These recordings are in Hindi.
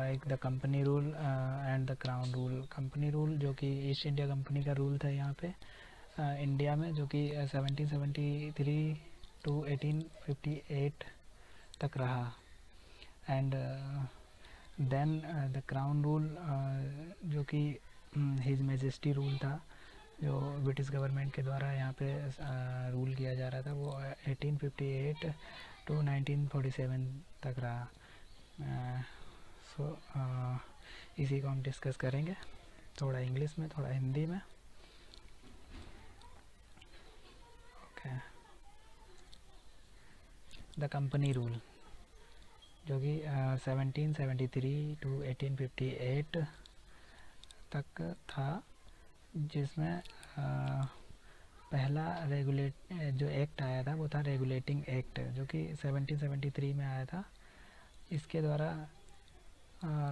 Like the company rule and the crown rule. Company rule जो कि ईस्ट इंडिया कंपनी का रूल था यहाँ पे इंडिया में, जो कि 1773 टू 1858 तक रहा। And then the crown rule जो कि हिज मेजेस्टी रूल था, जो ब्रिटिश गवर्नमेंट के द्वारा यहाँ पे रूल किया जा रहा था, वो 1858 टू 1947 तक रहा। सो इसी को हम डिस्कस करेंगे, थोड़ा इंग्लिश में थोड़ा हिंदी में। ओके, द कंपनी रूल जो कि 1773 टू 1858 तक था, जिसमें पहला रेगुलेट जो एक्ट आया था वो था रेगुलेटिंग एक्ट, जो कि 1773 में आया था। इसके द्वारा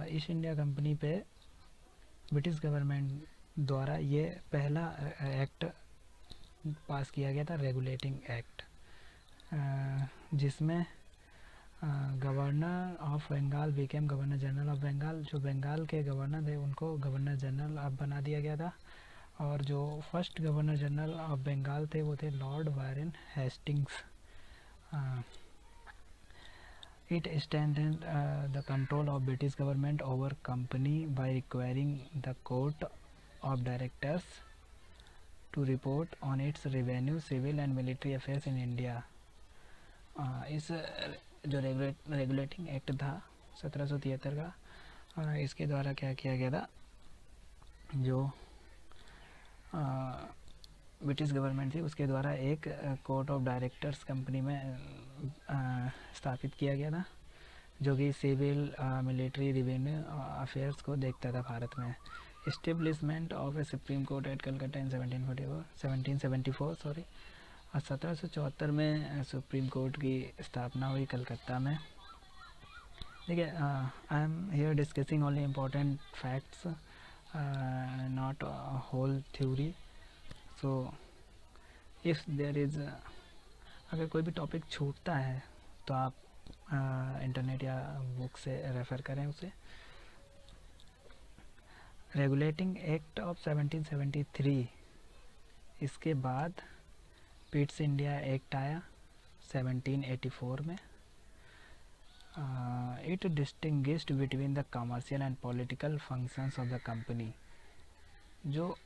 ईस्ट इंडिया कंपनी पे ब्रिटिश गवर्नमेंट द्वारा ये पहला एक्ट पास किया गया था, रेगुलेटिंग एक्ट, जिसमें governor of Bengal became governor general of Bengal. जो बंगाल के गवर्नर थे उनको गवर्नर जनरल अब बना दिया गया था, और जो first governor general of Bengal थे वो थे Lord Warren Hastings. It strengthened the control of British government over company by requiring the court of directors to report on its revenue, civil and military affairs in India। इस जो रेगुलेटिंग एक्ट था 1773 का, इसके द्वारा क्या किया गया था, जो ब्रिटिश गवर्नमेंट थी उसके द्वारा एक कोर्ट ऑफ डायरेक्टर्स कंपनी में स्थापित किया गया था, जो कि सिविल मिलिट्री रेवेन्यू अफेयर्स को देखता था भारत में। Establishment of a supreme court at Calcutta in 1774 sorry, और 1774 में सुप्रीम कोर्ट की स्थापना हुई कलकत्ता में। देखिए, I am here discussing only important facts, not whole theory. So if there is, अगर कोई भी टॉपिक छूटता है तो आप इंटरनेट या बुक से रेफ़र करें उसे। रेगुलेटिंग एक्ट ऑफ 1773, इसके बाद पिट्स इंडिया एक्ट आया 1784 में। It distinguished between the commercial and political functions of the company. जो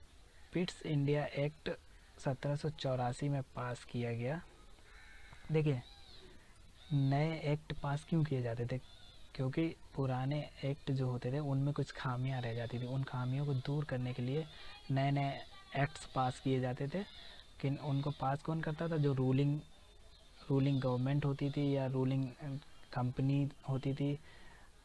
पिट्स इंडिया एक्ट 1784 में पास किया गया। देखिए, नए एक्ट पास क्यों किए जाते थे, क्योंकि पुराने एक्ट जो होते थे उनमें कुछ खामियां रह जाती थी। उन खामियों को दूर करने के लिए नए नए एक्ट्स पास किए जाते थे। कि उनको पास कौन करता था, जो रूलिंग गवर्नमेंट होती थी या रूलिंग कंपनी होती थी,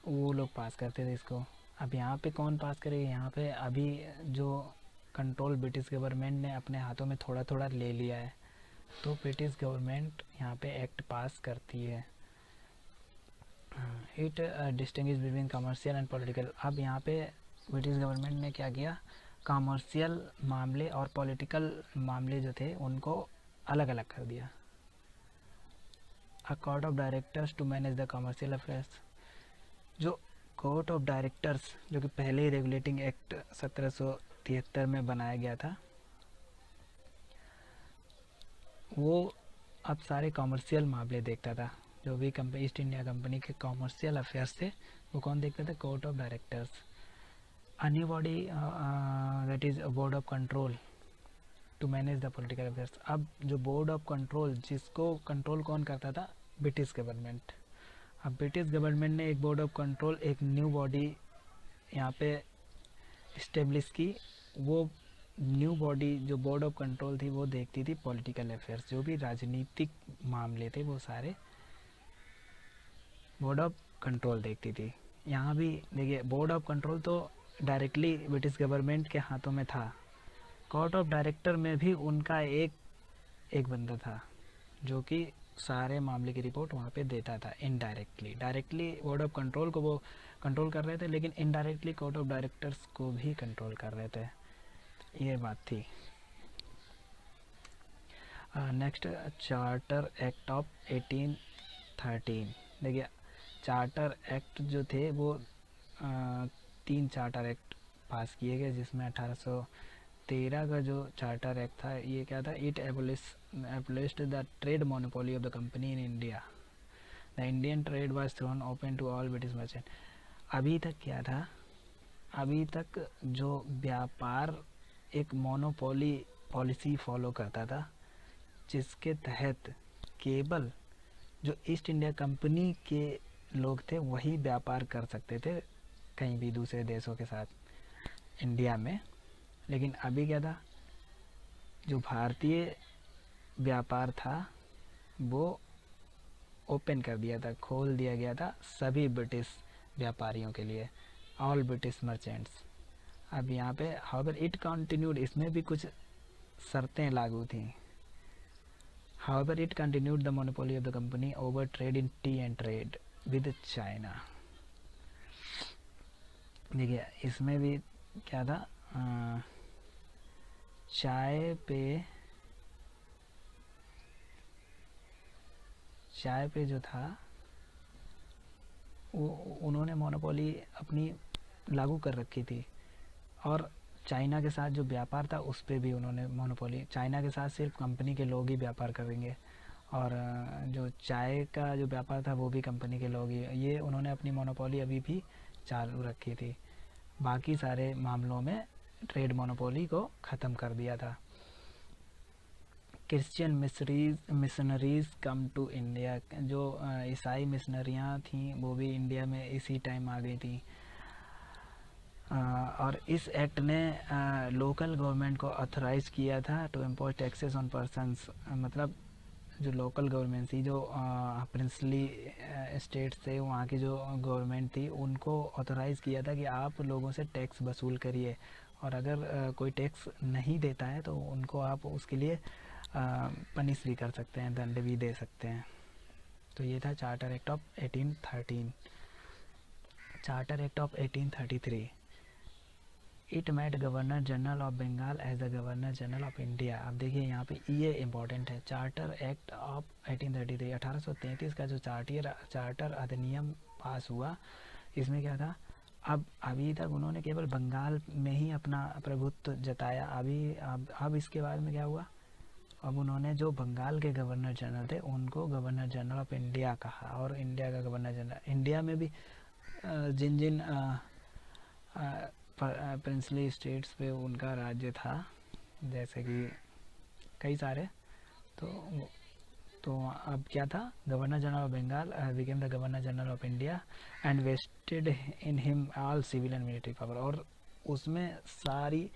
वो लोग पास करते थे इसको। अब यहाँ पे कौन पास करेगा, यहाँ पे अभी जो कंट्रोल ब्रिटिश गवर्नमेंट ने अपने हाथों में थोड़ा थोड़ा ले लिया है, तो ब्रिटिश गवर्नमेंट यहाँ पे एक्ट पास करती है। It distinguish between commercial and political. अब यहाँ पे ब्रिटिश गवर्नमेंट ने क्या किया, कमर्शियल मामले और पॉलिटिकल मामले जो थे उनको अलग अलग कर दिया। A court of directors to manage the commercial affairs. जो कोर्ट ऑफ डायरेक्टर्स, जो कि पहले ही रेगुलेटिंग एक्ट 1773 में बनाया गया था, वो अब सारे कॉमर्शियल मामले देखता था। जो भी ईस्ट इंडिया कंपनी के कॉमर्शियल अफेयर्स थे वो कौन देखता था, court of directors. A new body that is board of control to manage the political affairs. अब जो बोर्ड ऑफ कंट्रोल, जिसको कंट्रोल कौन करता था, ब्रिटिश गवर्नमेंट। अब ब्रिटिश गवर्नमेंट ने एक बोर्ड ऑफ कंट्रोल, एक न्यू बॉडी यहाँ पे इस्टेब्लिश की। वो न्यू बॉडी जो बोर्ड ऑफ कंट्रोल थी वो देखती थी पॉलिटिकल अफेयर्स, जो भी राजनीतिक मामले थे वो सारे बोर्ड ऑफ कंट्रोल देखती थी। यहाँ भी देखिए, बोर्ड ऑफ कंट्रोल तो डायरेक्टली ब्रिटिश गवर्नमेंट के हाथों में था। कोर्ट ऑफ डायरेक्टर में भी उनका एक बंदा था जो कि सारे मामले की रिपोर्ट वहाँ पे देता था indirectly. Directly board of control को वो कंट्रोल कर रहे थे, लेकिन इनडायरेक्टली कोर्ट ऑफ डायरेक्टर्स को भी कंट्रोल कर रहे थे। ये बात थी। Next, charter act of 1813। देखिए, चार्टर एक्ट जो थे वो 3 चार्टर एक्ट पास किए गए, जिसमें 1813 का जो चार्टर एक्ट था ये क्या था, it abolished the trade monopoly of the company in India, the Indian trade was thrown open to all British merchant. अभी तक क्या था, अभी तक जो व्यापार एक मोनोपोली पॉलिसी फॉलो करता था, जिसके तहत केवल जो ईस्ट इंडिया कंपनी के लोग थे वही व्यापार कर सकते थे कहीं भी दूसरे देशों के साथ इंडिया में। लेकिन अभी क्या था, जो भारतीय व्यापार था वो ओपन कर दिया था, खोल दिया गया था सभी ब्रिटिश व्यापारियों के लिए, ऑल ब्रिटिश मर्चेंट्स। अब यहाँ पे हाउएवर इट कंटिन्यूड, इसमें भी कुछ शर्तें लागू थी। However it continued the monopoly of the company over trade in T and trade with China. देखिए इसमें भी क्या था, चाय पे जो था वो उन्होंने मोनोपोली अपनी लागू कर रखी थी, और चाइना के साथ जो व्यापार था उस पर भी उन्होंने मोनोपोली, चाइना के साथ सिर्फ कंपनी के लोग ही व्यापार करेंगे, और जो चाय का जो व्यापार था वो भी कंपनी के लोग ही, ये उन्होंने अपनी मोनोपोली अभी भी चालू रखी थी। बाकी सारे मामलों में ट्रेड मोनोपोली को ख़त्म कर दिया था। Christian missionaries come to India, जो ईसाई मिशनरियाँ थीं वो भी इंडिया में इसी टाइम आ गई थी। और इस एक्ट ने लोकल गवर्नमेंट को ऑथराइज़ किया था to impose taxes on persons, मतलब जो लोकल गवर्नमेंट थी, जो प्रिंसली स्टेट्स थे वहाँ की जो गवर्नमेंट थी, उनको ऑथराइज़ किया था कि आप लोगों से टैक्स वसूल करिए, और अगर कोई टैक्स नहीं देता है तो उनको आप उसके लिए पनिश भी कर सकते हैं, दंड भी दे सकते हैं। तो ये था charter act of 1813। Charter act of 1833, it made governor general of Bengal as the governor general of India. अब देखिए यहाँ पे ये इम्पोर्टेंट है, चार्टर एक्ट ऑफ 1833, 1833 का जो चार्टर अधिनियम पास हुआ, इसमें क्या था, अब अभी तक उन्होंने केवल बंगाल में ही अपना प्रभुत्व जताया, अब इसके बाद में क्या हुआ, अब उन्होंने जो बंगाल के गवर्नर जनरल थे उनको गवर्नर जनरल ऑफ इंडिया कहा, और इंडिया का गवर्नर जनरल, इंडिया में भी जिन जिन प्रिंसली स्टेट्स पे उनका राज्य था, जैसे कि कई सारे, तो अब क्या था, governor general of Bengal became the governor general of India and vested in him all civil and military power, और उसमें सारी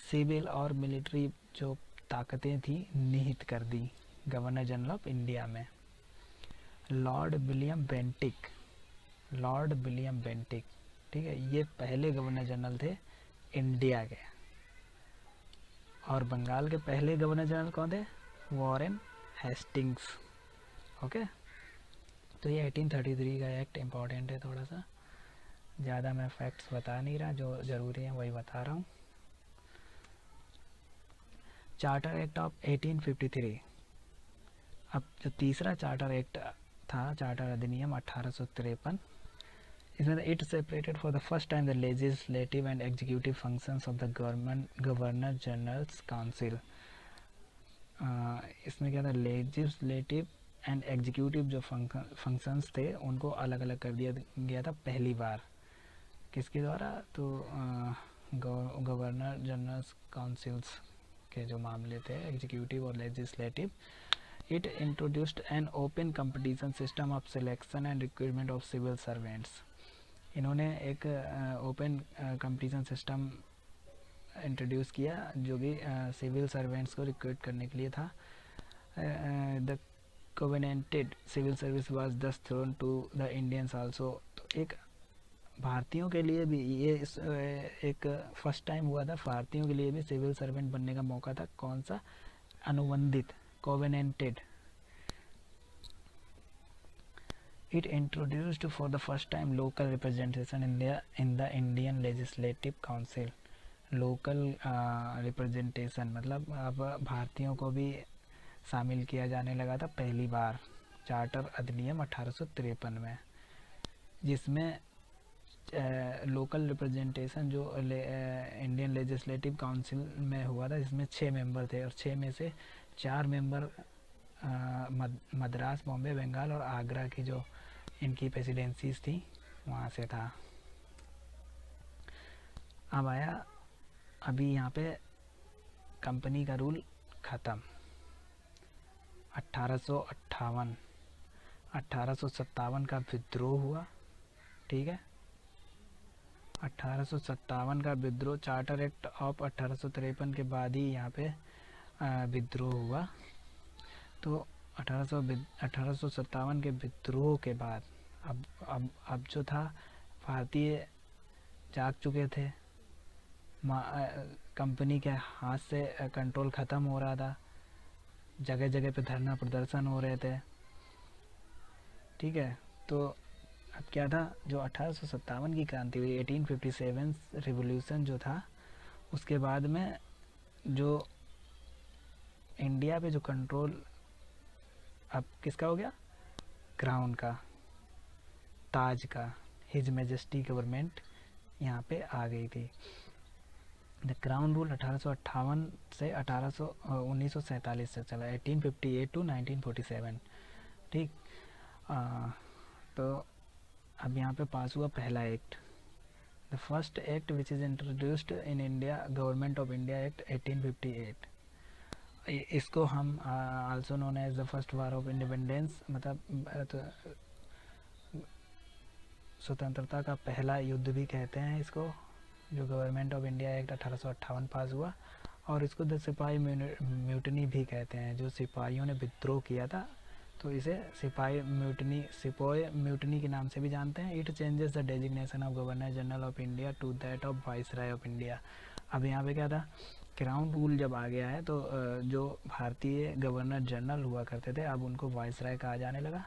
सिविल और मिलिट्री जो ताकतें थी निहित कर दी गवर्नर जनरल ऑफ इंडिया में। लॉर्ड विलियम बेंटिक, ठीक है, ये पहले गवर्नर जनरल थे इंडिया के, और बंगाल के पहले गवर्नर जनरल कौन थे, वॉरेन हेस्टिंग्स। ओके, तो ये 1833 का एक्ट इम्पॉर्टेंट है, थोड़ा सा ज़्यादा मैं फैक्ट्स बता नहीं रहा, जो ज़रूरी है वही बता रहा हूँ। चार्टर एक्ट ऑफ 1853, अब जो तीसरा चार्टर एक्ट था, चार्टर अधिनियम 1853, इसमें it separated for the first time the legislative and executive functions of the governor generals council. इसमें क्या था, लेजिस्लेटिव एंड एग्जीक्यूटिव जो फंक्शंस थे उनको अलग अलग कर दिया गया था पहली बार, किसके द्वारा, तो गवर्नर जनरल्स काउंसिल्स के जो मामले थे, एग्जीक्यूटिव और legislative. It introduced an open competition system of selection and recruitment of civil servants. इन्होंने एक ओपन कंपटीशन सिस्टम इंट्रोड्यूस किया जो कि सिविल सर्वेंट्स को रिक्रूट करने के लिए था। The covenanted civil service was thus thrown to the Indians also. तो एक भारतीयों के लिए भी ये एक फर्स्ट टाइम हुआ था, भारतीयों के लिए भी सिविल सर्वेंट बनने का मौका था। कौन सा, अनुबंधित, covenanted. It introduced for the first time local representation in the Indian Legislative Council. Local representation मतलब अब भारतीयों को भी शामिल किया जाने लगा था पहली बार चार्टर अधिनियम 1853 में, जिसमें लोकल रिप्रेजेंटेशन जो इंडियन लेजिस्लेटिव काउंसिल में हुआ था, जिसमें 6 मेंबर थे और 6 में से 4 मेंबर मद्रास, बॉम्बे, बंगाल और आगरा की जो इनकी प्रेसिडेंसीज थी वहाँ से था। अब आया अभी यहाँ पे कंपनी का रूल ख़त्म। 1857 का विद्रोह हुआ, ठीक है। 1857 का विद्रोह, चार्टर एक्ट ऑफ 1853 के बाद ही यहाँ पे विद्रोह हुआ। तो 1857 के विद्रोह के बाद अब जो था, भारतीय जाग चुके थे, कंपनी के हाथ से कंट्रोल ख़त्म हो रहा था, जगह जगह पे धरना प्रदर्शन हो रहे थे, ठीक है। तो अब क्या था, जो 1857 की क्रांति हुई, 1857 रिवॉल्यूशन जो था, उसके बाद में जो इंडिया पे जो कंट्रोल अब किसका हो गया, क्राउन का, ताज का, हिज मैजेस्टी गवर्नमेंट यहाँ पे आ गई थी। द क्राउन रूल 1858 से 1947 से चला, 1858 टू 1947, ठीक। तो अब यहाँ पे पास हुआ पहला act, the first act which is introduced in India, government of India act 1858। इसको हम also known as the first war of independence, मतलब स्वतंत्रता का पहला युद्ध भी कहते हैं इसको, जो गवर्नमेंट ऑफ इंडिया एक्ट 1858 पास हुआ। और इसको द सिपाही म्यूटनी भी कहते हैं, जो सिपाहियों ने विद्रोह किया था, तो इसे सिपाही म्यूटनी के नाम से भी जानते हैं। It changes the designation of governor general of India to that of viceroy of India. अब यहाँ पे क्या था, क्राउन रूल जब आ गया है तो जो भारतीय गवर्नर जनरल हुआ करते थे, अब उनको वाइसराय कहा जाने लगा।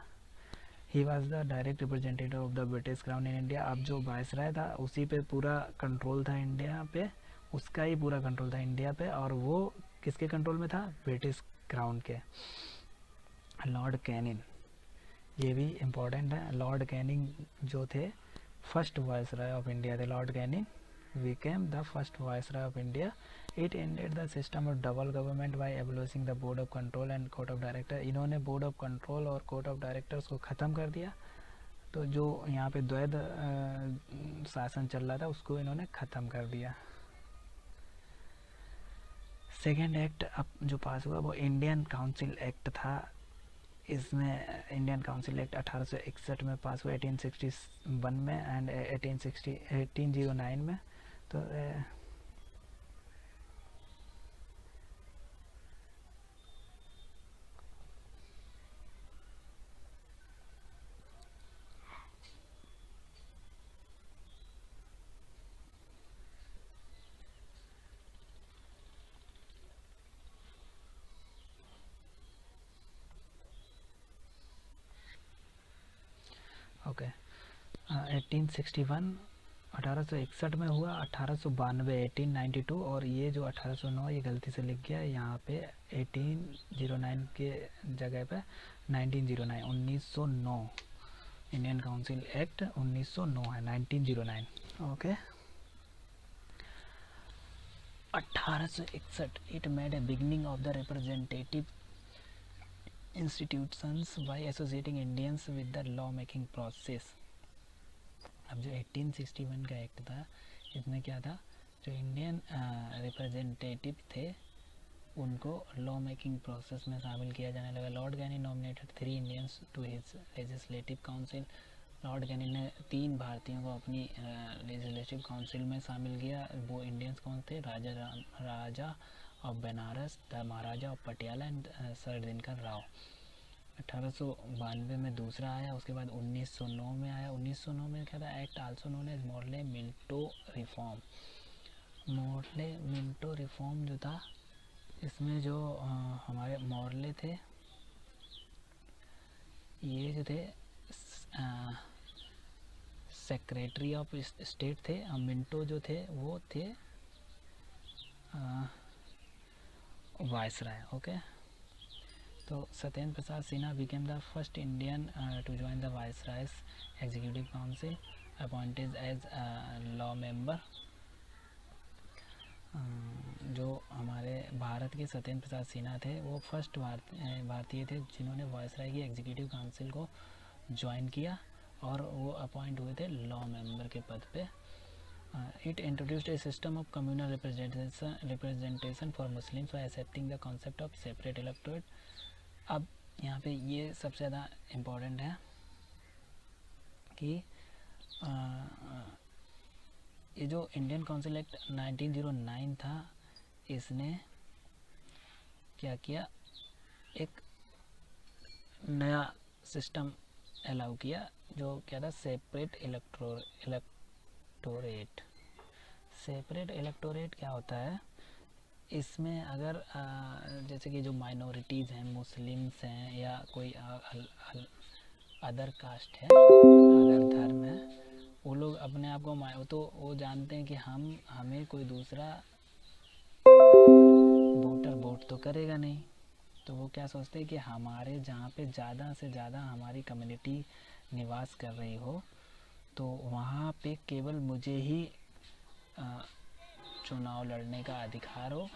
He was the direct representative of the British crown in India. अब जो वाइसराय था उसी पे पूरा कंट्रोल था इंडिया पे, उसका ही पूरा कंट्रोल था इंडिया पे, और वो किसके कंट्रोल में था, ब्रिटिश क्राउन के। लॉर्ड कैनिंग, ये भी इम्पोर्टेंट है, लॉर्ड कैनिंग जो थे फर्स्ट वाइसराय ऑफ इंडिया थे। Lord Canning became the first viceroy of India. It ended the system of double government by abolishing the board of control and court of director. इन्होंने board of control और court of directors को ख़त्म कर दिया। तो जो यहाँ पे द्वैध शासन चल रहा था उसको इन्होंने ख़त्म कर दिया। सेकेंड एक्ट अब जो पास हुआ वो इंडियन काउंसिल एक्ट था। इसमें इंडियन काउंसिल एक्ट 1861 में पास हुआ, 1861 में एंड 1809 में। तो ओके, 1861 1861 में हुआ, 1892 1892, और ये जो 1809 ये गलती से लिख गया यहाँ पे, 1809 के जगह पे 1909, 1909 इंडियन काउंसिल एक्ट 1909 है, 1909। Okay, 1861 it made a beginning of the representative institutions by associating Indians with the law making process। अब जो 1861 का एक्ट था, इसमें क्या था, जो इंडियन रिप्रेजेंटेटिव थे उनको लॉ मेकिंग प्रोसेस में शामिल किया जाने लगा। Lord Canning nominated 3 Indians to his legislative council. Lord Canning ने 3 भारतीयों को अपनी लेजिस्लेटिव काउंसिल में शामिल किया। वो इंडियंस कौन थे, Raja of Banaras, the Maharaja of Patiala and sir Dinkar Rao. 1892 में दूसरा आया, उसके बाद 1909 में आया। 1909 में क्या था, act also known as Morley Minto reform. Morley Minto reform जो था, इसमें जो हमारे मॉर्ले थे, ये जो थे सेक्रेटरी ऑफ स्टेट थे, मिंटो जो थे वो थे वाइसराय। ओके, तो Satyendra Prasad Sinha became the first Indian to join the viceroy's executive council. Appointed as law member. जो हमारे भारत के सत्येंद्र प्रसाद सिन्हा थे वो फर्स्ट भारतीय थे जिन्होंने वायसराय की एग्जीक्यूटिव काउंसिल को ज्वाइन किया और वो अपॉइंट हुए थे लॉ मेंबर के पद पे। It introduced a system of communal representation for Muslims by accepting the concept of separate electorate। अब यहाँ पे ये सबसे ज़्यादा इम्पोर्टेंट है कि ये जो इंडियन काउंसिल एक्ट 1909 था, इसने क्या किया, एक नया सिस्टम अलाउ किया जो क्या था, सेपरेट इलेक्टोरेट। सेपरेट इलेक्टोरेट क्या होता है, इसमें अगर जैसे कि जो माइनॉरिटीज़ हैं, मुस्लिम्स हैं या कोई अदर कास्ट है, अदर धर्म है, वो लोग अपने आप को तो वो जानते हैं कि हमें कोई दूसरा वोटर वोट तो करेगा नहीं, तो वो क्या सोचते हैं कि हमारे जहाँ पे ज़्यादा से ज़्यादा हमारी कम्युनिटी निवास कर रही हो तो वहाँ पे केवल मुझे ही चुनाव लड़ने का अधिकार हो,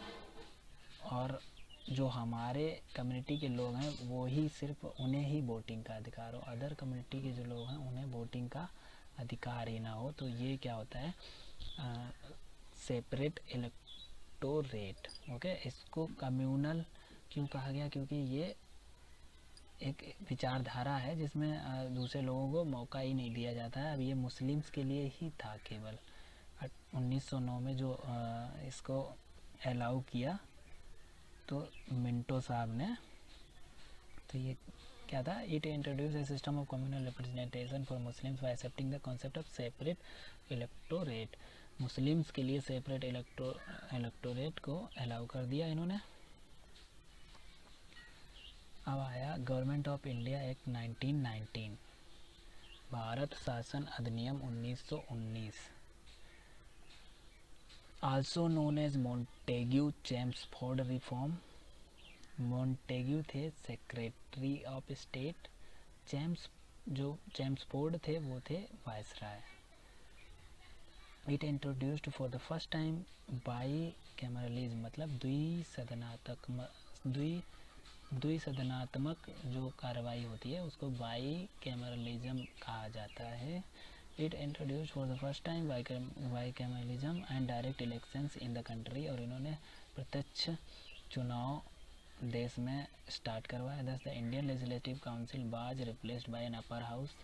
और जो हमारे कम्युनिटी के लोग हैं वो ही सिर्फ उन्हें ही वोटिंग का अधिकार हो, अदर कम्युनिटी के जो लोग हैं उन्हें वोटिंग का अधिकार ही ना हो। तो ये क्या होता है, सेपरेट इलेक्टोरेट। ओके, इसको कम्यूनल क्यों कहा गया, क्योंकि ये एक विचारधारा है जिसमें दूसरे लोगों को मौका ही नहीं दिया जाता है। अब ये मुस्लिम्स के लिए ही था केवल। 1909 में जो इसको अलाउ किया तो मिंटो साहब ने, तो ये क्या था, it introduce A system of communal representation for Muslims bye accepting the concept of separate electorate. Muslims के लिए सेपरेट इलेक्टोरेट को अलाउ कर दिया इन्होंने। अब आया गवर्नमेंट ऑफ इंडिया एक्ट 1919, भारत शासन अधिनियम 1919, also known as Montagu Chelmsford reform. Montagu थे सेक्रेटरी ऑफ स्टेट, चेम्सफोर्ड थे वो थे viceroy. It introduced for the first time bicameralism, मतलब द्विसदनात्मक जो कार्रवाई होती है उसको बाई कैमरलिज्म कहा जाता है। It introduced for the first time by cameralism and direct elections in the country, और इन्होंने प्रत्यक्ष चुनाव देश में स्टार्ट करवाया। दस the Indian legislative council was replaced by an upper house.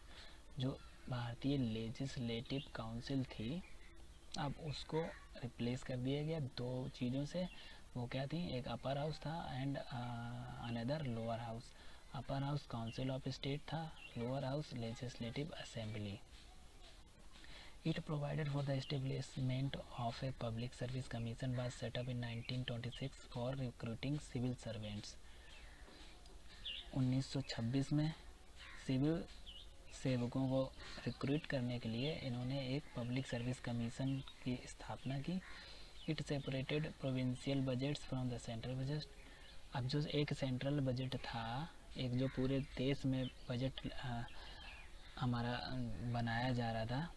जो भारतीय लेजिस्लेटिव काउंसिल थी अब उसको रिप्लेस कर दिया गया दो चीज़ों से। वो क्या थी, एक अपर हाउस था and another lower house. Upper house council of state था, lower house legislative assembly. It provided for the establishment of a public service commission was set up in 1926 for recruiting civil servants। 1926 में सिविल सेवकों को रिक्रूट करने के लिए इन्होंने एक पब्लिक सर्विस कमीशन की स्थापना की। It separated provincial budgets from the central budget. अब जो एक सेंट्रल बजट था, एक जो पूरे देश में बजट हमारा बनाया जा रहा था,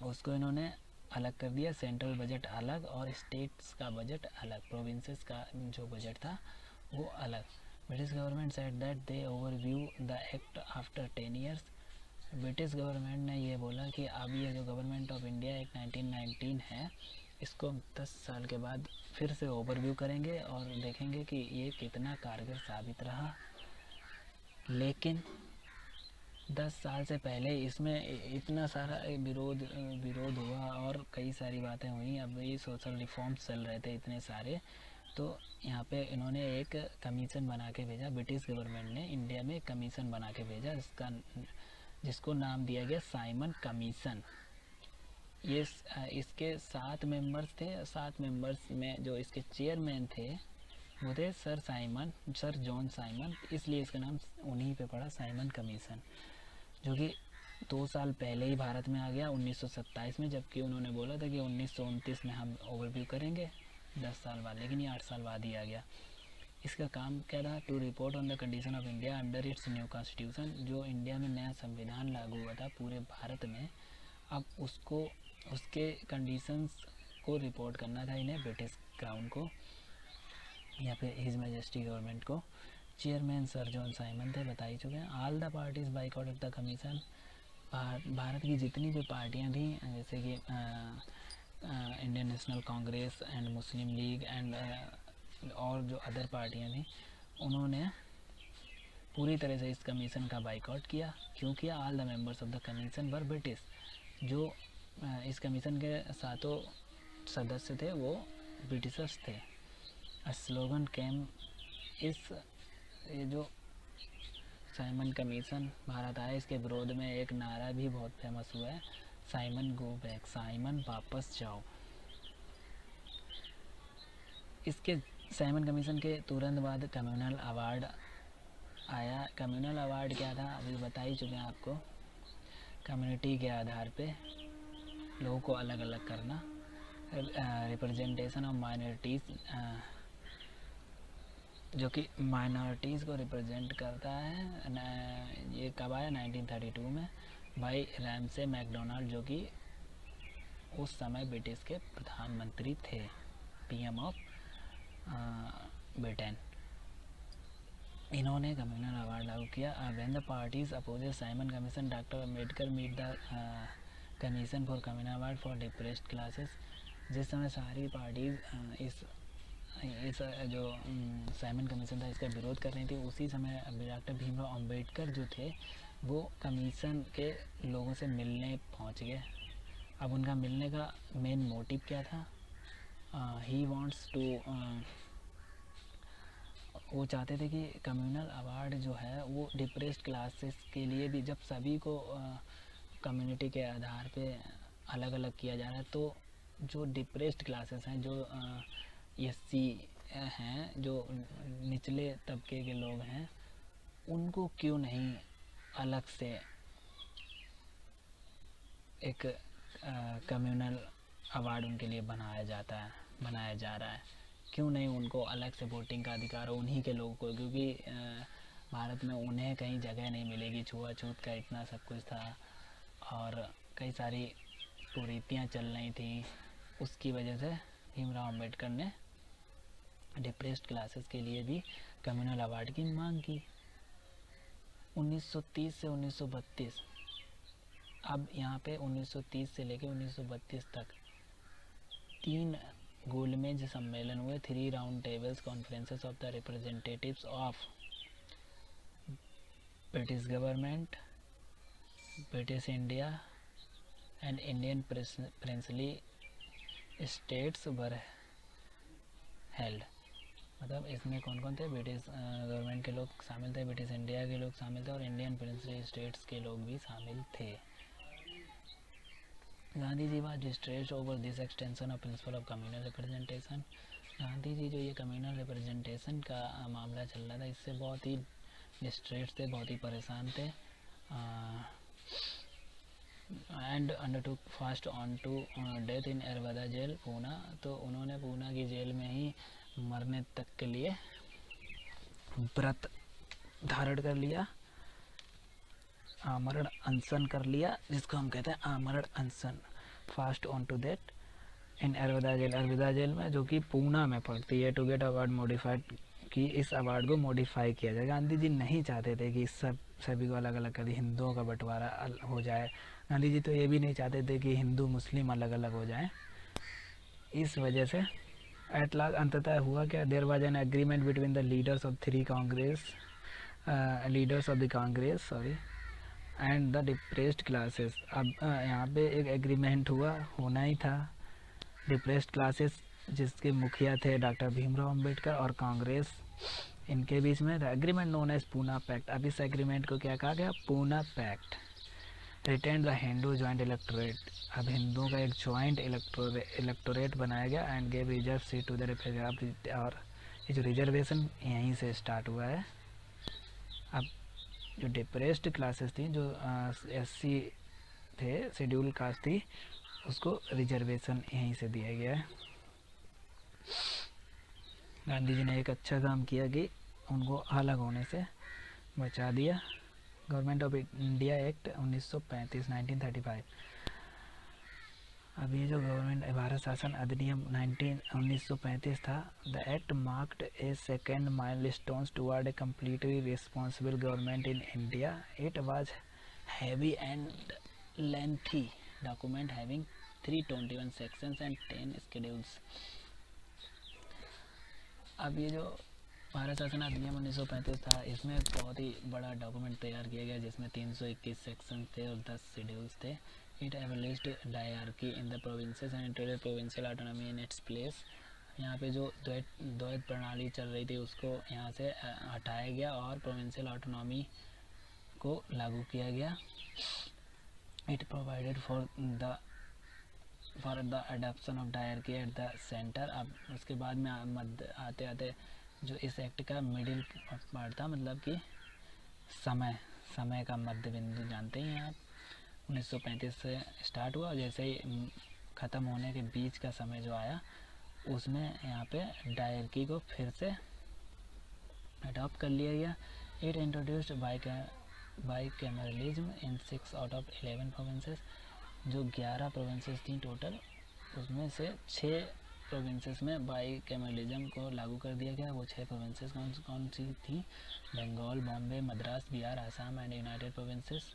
उसको इन्होंने अलग कर दिया। सेंट्रल बजट अलग और स्टेट्स का बजट अलग, प्रोविंसेस का जो बजट था वो अलग। British government said that they overview the act after 10 years. British government ने ये बोला कि अब ये जो गवर्नमेंट ऑफ इंडिया एक्ट 1919 है इसको 10 साल के बाद फिर से ओवरव्यू करेंगे और देखेंगे कि ये कितना कारगर साबित रहा। लेकिन 10 साल से पहले इसमें इतना सारा विरोध हुआ और कई सारी बातें हुई। अब ये सोशल रिफॉर्म्स चल रहे थे इतने सारे, तो यहाँ पे इन्होंने एक कमीशन बना के भेजा। ब्रिटिश गवर्नमेंट ने इंडिया में कमीशन बना के भेजा जिसको नाम दिया गया साइमन कमीशन। ये इसके 7 मेंबर्स थे। 7 मेंबर्स में जो इसके चेयरमैन थे वो थे सर जॉन साइमन, इसलिए इसका नाम उन्हीं पे पड़ा, साइमन कमीशन, जो कि 2 साल पहले ही भारत में आ गया 1927 में, जबकि उन्होंने बोला था कि 1929 में हम ओवरव्यू करेंगे 10 साल बाद, लेकिन ये 8 साल बाद ही आ गया। इसका काम क्या था, to report on the condition of India under its new constitution. जो इंडिया में नया संविधान लागू हुआ था पूरे भारत में अब उसको उसके कंडीशंस को रिपोर्ट करना था इन्हें ब्रिटिश क्राउन को या फिर हिज मैजेस्टी गवर्नमेंट को। चेयरमैन सर जॉन साइमन थे, बता ही चुके हैं। All the parties boycotted the commission, भारत की जितनी भी पार्टियां थी जैसे कि Indian National Congress and Muslim League and और जो अदर पार्टियां थी, उन्होंने पूरी तरह से इस कमीशन का बाइकआउट किया। क्यों किया? All the members of the commission were British, जो इस कमीशन के सातों सदस्य थे वो ब्रिटिशर्स थे। स्लोगन कैम, ये जो साइमन कमीशन भारत आया इसके विरोध में एक नारा भी बहुत फेमस हुआ है, साइमन गो बैक, साइमन वापस जाओ। इसके साइमन कमीशन के तुरंत बाद कम्युनल अवार्ड आया। कम्युनल अवार्ड क्या था अभी बता ही चुके हैं आपको। कम्युनिटी के आधार पे लोगों को अलग अलग करना, रिप्रेजेंटेशन ऑफ माइनॉरिटीज़, जो कि माइनॉरिटीज़ को रिप्रेजेंट करता है। ये कब आया? 1932 में भाई रैमसे मैकडोनाल्ड, जो कि उस समय ब्रिटिश के प्रधानमंत्री थे, पीएम ऑफ ब्रिटेन। इन्होंने कम्युनल अवार्ड लागू किया। When the parties opposes Simon commission, doctor Ambedkar meet the commission for communal award for depressed classes. जिस समय सारी पार्टीज इस जो साइमन कमीशन था इसका विरोध कर रही थी, उसी समय डॉक्टर भीमराव अंबेडकर जो थे वो कमीशन के लोगों से मिलने पहुंच गए। अब उनका मिलने का मेन मोटिव क्या था? ही वांट्स टू, वो चाहते थे कि कम्युनल अवार्ड जो है वो डिप्रेस्ड क्लासेस के लिए भी, जब सभी को कम्युनिटी के आधार पे अलग अलग किया जा रहा है, तो जो डिप्रेस्ड क्लासेस हैं, जो एससी हैं, जो निचले तबके के लोग हैं, उनको क्यों नहीं अलग से एक कम्युनल अवार्ड उनके लिए बनाया जा रहा है? क्यों नहीं उनको अलग से वोटिंग का अधिकार हो उन्हीं के लोगों को? क्योंकि भारत में उन्हें कहीं जगह नहीं मिलेगी, छुआछूत का इतना सब कुछ था और कई सारी कुरीतियाँ चल रही थी। उसकी वजह से भीमराव अंबेडकर ने डिप्रेस्ड क्लासेस के लिए भी कम्युनल अवार्ड की मांग की। 1930 से 1932, अब यहाँ पे 1930 से लेकर 1932 तक 3 गोलमेज सम्मेलन हुए, 3 round tables conferences of the representatives of British government, British India and Indian princely states were held. मतलब इसमें कौन कौन थे? ब्रिटिश गवर्नमेंट के लोग शामिल थे, ब्रिटिश इंडिया के लोग शामिल थे और इंडियन प्रिंसली स्टेट्स के लोग भी शामिल थे। Gandhi ji was distressed over this extension of principle of communal representation. Gandhi ji जो ये कम्युनल रिप्रेजेंटेशन का मामला चल रहा था, इससे बहुत ही डिस्ट्रेस्ड थे, बहुत ही परेशान थे। And undertook fast on to death in Yerwada jail, Poona. तो उन्होंने पूना की जेल में ही मरने तक के लिए व्रत धारण कर लिया, आमरण अनशन कर लिया, जिसको हम कहते हैं आमरण अनशन, fast on to death in Yerwada jail, Yerwada jail में, जो कि पूना में पड़ती है। टू गेट अवार्ड मॉडिफाइड, कि इस अवार्ड को मॉडिफाई किया जाए। गांधी जी नहीं चाहते थे कि सभी को अलग अलग कर दी, हिंदुओं का बंटवारा हो जाए। गांधी जी तो ये भी नहीं चाहते थे कि हिंदू मुस्लिम अलग अलग हो जाए। इस वजह से एट लास्ट अंततः हुआ क्या? There was an agreement between the leaders of the Congress and the depressed classes. अब यहाँ पे एक एग्रीमेंट होना ही था। डिप्रेस्ड क्लासेस जिसके मुखिया थे डॉक्टर भीमराव अंबेडकर और कांग्रेस, इनके बीच में agreement known as Poona pact. अब इस एग्रीमेंट को क्या कहा गया? Poona pact. Retain the Hindu joint electorate, अब हिंदुओं का एक ज्वाइंट इलेक्टोरेट बनाया गया and gave reserve seat to the representative. और ये जो रिजर्वेशन यहीं से स्टार्ट हुआ है। अब जो डिप्रेस्ड क्लासेस थी, जो एससी थे, शेड्यूल कास्ट थी, उसको रिजर्वेशन यहीं से दिया गया है। गांधी जी ने एक अच्छा काम किया कि उनको अलग होने से बचा दिया। Government of India act 1935 1935। अब ये जो गवर्नमेंट भारत शासन अधिनियम 1935 था, the act marked A second milestone toward a completely responsible government in India. It was heavy and lengthy document having 321 sections and 10 schedules. अब ये जो भारत शासन अधिनियम 1935 था, इसमें बहुत ही बड़ा डॉक्यूमेंट तैयार किया गया जिसमें 321 सेक्शन थे और 10 शेड्यूल्स थे. It abolished dyarchy in the provinces and interior provincial autonomy in its place. यहाँ पे जो द्वैत प्रणाली चल रही थी उसको यहाँ से हटाया गया और प्रोविंशियल ऑटोनॉमी को लागू किया गया. It provided for the adoption of dyarchy at the centre. अब उसके बाद में आते आते जो इस एक्ट का मिडिल पार्ट था, मतलब कि समय का मध्य बिंदु जानते हैं आप, 1935 से स्टार्ट हुआ. जैसे ही ख़त्म होने के बीच का समय जो आया उसमें यहाँ पे डायरकी को फिर से अडॉप्ट कर लिया गया. It introduced bicameralism in 6 out of 11 provinces. जो 11 प्रोविंसेस थी टोटल, उसमें से 6 प्रोविंसेस में बाइकैमरलिज्म को लागू कर दिया गया. वो 6 प्रोविंसेस कौन सी थी? Bengal, Bombay, Madras, Bihar, Assam and united provinces.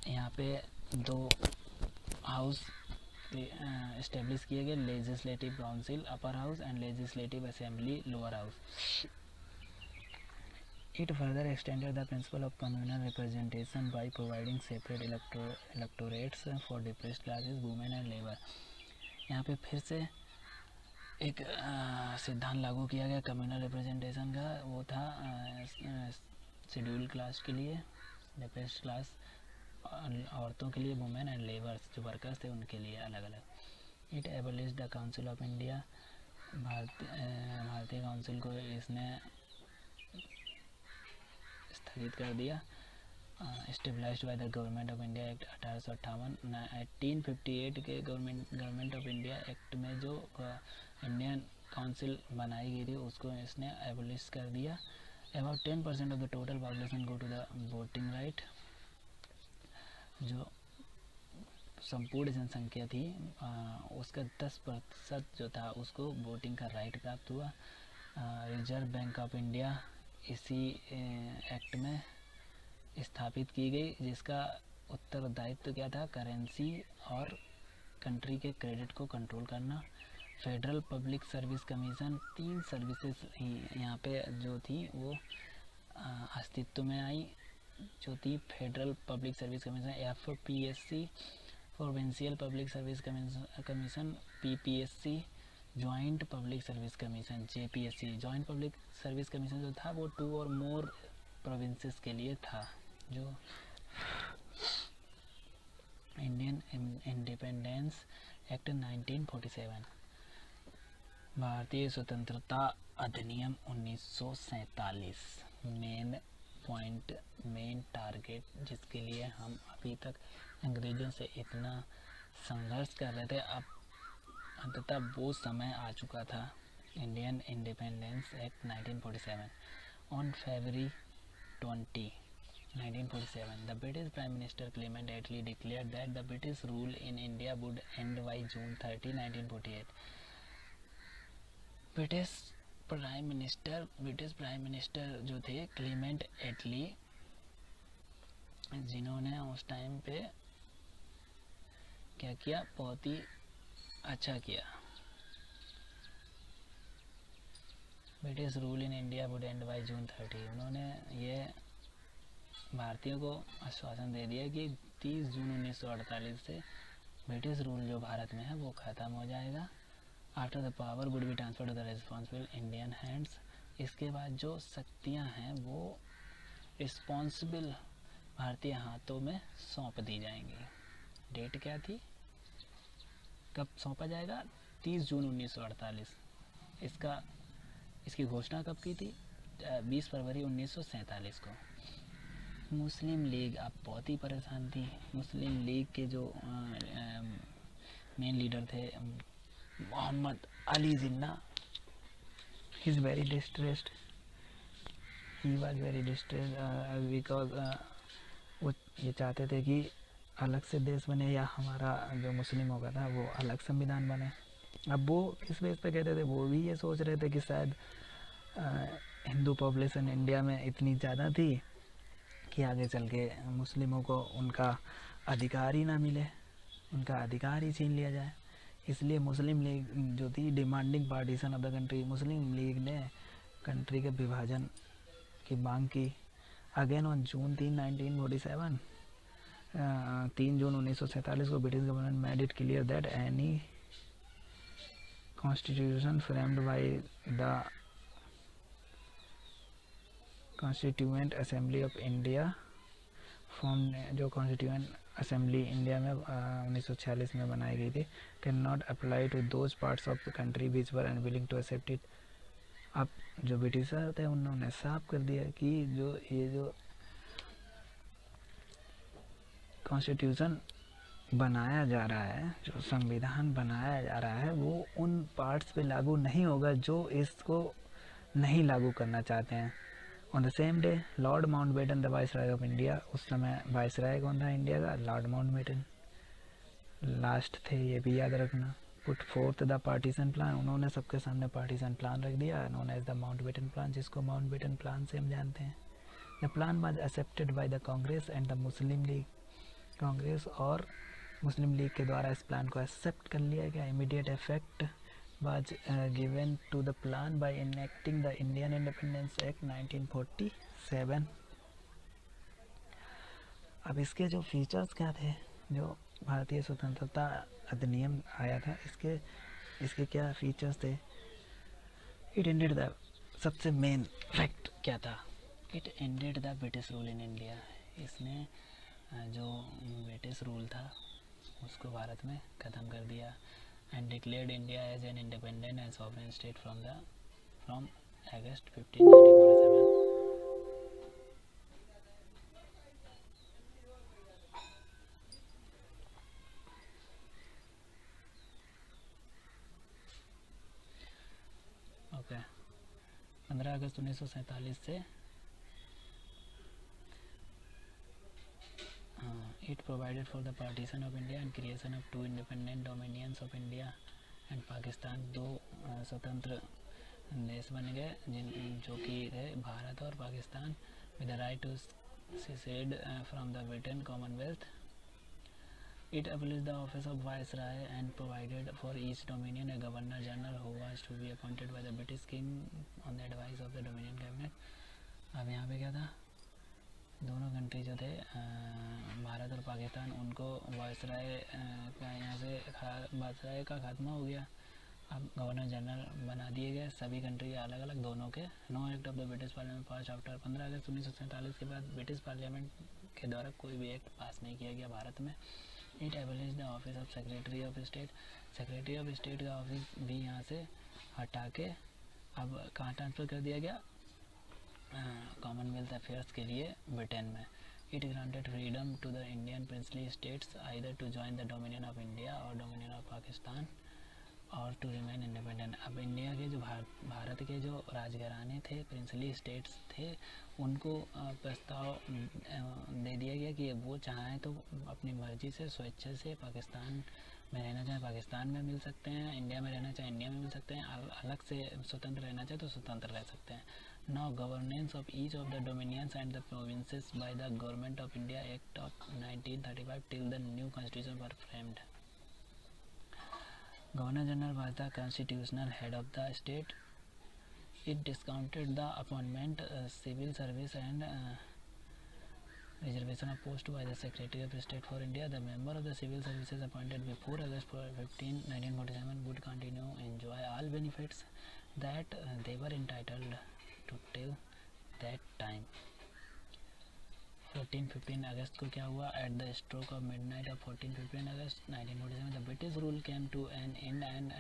यहाँ पे 2 हाउस इस्टेब्लिश किए गए, legislative council upper house and legislative assembly lower house. It further extended the principle of communal representation by providing separate electorates for depressed classes, women and labor. यहाँ पे फिर से एक सिद्धांत लागू किया गया कम्युनल रिप्रेजेंटेशन का. वो था शेड्यूल क्लास के लिए, डिप्रेस्ड क्लास औरतों के लिए, वुमेन एंड लेबर्स जो वर्कर्स थे उनके लिए अलग अलग. It abolished the council of India. भारतीय काउंसिल को इसने स्थगित कर दिया. Established by the Government of India act 1858. 1858 के गवर्नमेंट ऑफ इंडिया एक्ट में जो इंडियन काउंसिल बनाई गई थी उसको इसने एबलिश कर दिया. About 10% of the total population go to the voting right. जो संपूर्ण जनसंख्या थी उसका 10% जो था उसको वोटिंग का राइट प्राप्त हुआ. रिजर्व बैंक ऑफ इंडिया इसी एक्ट में स्थापित की गई, जिसका उत्तरदायित्व क्या था? करेंसी और कंट्री के क्रेडिट को कंट्रोल करना. Federal public service commission, 3 services यहाँ पे जो थी वो अस्तित्व में आई, जो थी federal public service commission FPSC, provincial public service commission PPSC, joint public service commission JPSC. Joint public service commission जो था वो 2 और मोर प्रोविंसेस के लिए था. जो इंडियन इंडिपेंडेंस एक्ट 1947, भारतीय स्वतंत्रता अधिनियम 1947. मेन टारगेट जिसके लिए हम अभी तक अंग्रेज़ों से इतना संघर्ष कर रहे थे, अब अंततः वो समय आ चुका था. Indian independence act 1947. On February 20, 1947, the British Prime Minister Clement Attlee declared that the British rule in India would end by June 30, 1948. British prime minister जो थे क्लीमेंट एटली, जिन्होंने उस टाइम पे क्या किया? बहुत ही अच्छा किया. British rule in India would and by June 30. उन्होंने ये भारतीयों को आश्वासन दे दिया कि 30 जून 1948 से ब्रिटिश रूल जो भारत में है वो ख़त्म हो जाएगा. After the power would be transfer to the responsible Indian hands. इसके बाद जो शक्तियां हैं वो रिस्पॉन्सिबल भारतीय हाथों में सौंप दी जाएंगी. डेट क्या थी, कब सौंपा जाएगा? 30 जून 1948. इसकी घोषणा कब की थी? 20 फरवरी 1947 को. मुस्लिम लीग अब बहुत ही परेशान थी. मुस्लिम लीग के जो मेन लीडर थे Mohammad Ali Jinnah, he is very distressed. He was very distressed because वो ये चाहते थे कि अलग से देश बने या हमारा जो मुस्लिमों का था वो अलग संविधान बने। अब वो किस बेस पे कहते थे, वो भी ये सोच रहे थे कि शायद हिंदू पॉपुलेशन इंडिया में इतनी ज़्यादा थी कि आगे चल के मुस्लिमों को उनका अधिकार ही ना मिले, उनका अधिकार ही छीन लिया जाए। इसलिए मुस्लिम लीग जो थी demanding partition of the country, Muslim league ने कंट्री के विभाजन की मांग की। अगेन ऑन जून 3 1947 3 जून 1947 को British government made it clear that any constitution framed by the constituent assembly of India form, जो कॉन्स्टिट्यूएंट असेंबली इंडिया में 1946 में बनाई गई थी, can not apply to those parts of the country which were unwilling to accept it. अब जो ब्रिटिशर थे उन्होंने साफ कर दिया कि जो कॉन्स्टिट्यूशन बनाया जा रहा है, जो संविधान बनाया जा रहा है, वो उन पार्ट्स पे लागू नहीं होगा जो इसको नहीं लागू करना चाहते हैं। On the same day Lord Mountbatten the viceroy of India, उस समय वाइसराय कौन था इंडिया का? लॉर्ड माउंटबेटन लास्ट थे, ये भी याद रखना। Put forth the partition plan, उन्होंने सबके सामने पार्टीशन प्लान रख दिया, known as the Mountbatten plan, जिसको माउंटबेटन प्लान से हम जानते हैं। The plan was accepted by the Congress and the Muslim League, Congress और मुस्लिम लीग के द्वारा इस प्लान को एक्सेप्ट कर लिया गया। Immediate effect was given to the plan by enacting the Indian Independence Act 1947। अब इसके जो फीचर्स क्या थे, जो भारतीय स्वतंत्रता अधिनियम आया था, इसके क्या फीचर्स थे? इट एंडेड द, सबसे मेन फैक्ट क्या था? It ended the British rule in India, इसने जो ब्रिटिश रूल था उसको भारत में ख़त्म कर दिया। And declared India as an independent and sovereign state from August 15, 1947। Okay, 15 August 1947 से it provided for the partition of India and creation of 2 independent dominions of India and Pakistan। दो स्वतंत्र देश बन गए जो कि थे भारत और Pakistan, with the right to secede from the Britain Commonwealth। It abolished the office of viceroy and provided for each dominion a governor general who was to be appointed by the British king on the advice of the dominion cabinet। अब यहाँ पे क्या था, दोनों कंट्री जो थे भारत और पाकिस्तान, उनको वायसराय का यहाँ से वायसराय का खात्मा हो गया। अब गवर्नर जनरल बना दिए गए सभी कंट्री अलग अलग दोनों के। No act of the British parliament pass after 15 August 1947 के बाद ब्रिटिश पार्लियामेंट के द्वारा कोई भी एक्ट पास नहीं किया गया भारत में। It abolish the office of secretary of state, secretary of state का ऑफिस भी यहाँ से हटा के अब कहाँ ट्रांसफ़र कर दिया गया? कॉमनवेल्थ अफेयर्स के लिए ब्रिटेन में। It granted freedom to the Indian princely states either to join the dominion of India और डोमिनियन ऑफ पाकिस्तान और टू रिमेन इंडिपेंडेंट। अब इंडिया के जो भारत के जो राजघराने थे, प्रिंसली स्टेट्स थे, उनको प्रस्ताव दे दिया गया कि वो चाहें तो अपनी मर्जी से स्वेच्छा से पाकिस्तान में रहना चाहें पाकिस्तान में मिल सकते हैं, इंडिया में रहना चाहें इंडिया में मिल सकते हैं, अलग से स्वतंत्र रहना चाहें तो स्वतंत्र रह सकते हैं। Now governance of each of the dominions and the provinces by the Government of India Act of 1935 till the new constitution were framed। Governor General was the constitutional head of the state। It discounted the appointment, civil service and reservation of post by the Secretary of State for India। The member of the civil services appointed before August 15, 1947 would continue enjoy all benefits that they were entitled to till that time। 14-15 अगस्त को क्या हुआ? At the stroke of midnight of 14-15 August 1947 the British rule came to an end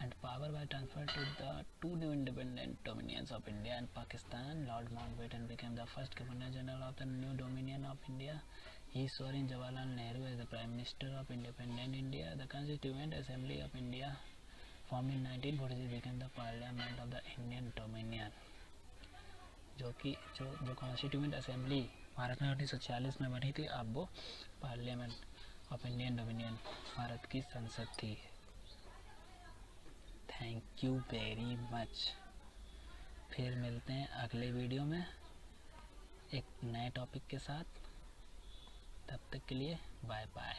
and power was transferred to the 2 new independent dominions of India and Pakistan। Lord Mountbatten became the first Governor General of the new dominion of India। He swore in Jawaharlal Nehru as the Prime Minister of independent India। The Constituent Assembly of India formed in 1946 became the Parliament of the Indian Dominion। जो कि जो कॉन्स्टिट्यूएंट असेंबली भारत में 1946 में बनी थी। अब वो parliament of Indian dominion, Bharat की संसद थी। Thank you very much. फिर मिलते हैं अगले वीडियो में एक नए टॉपिक के साथ। तब तक के लिए बाय बाय।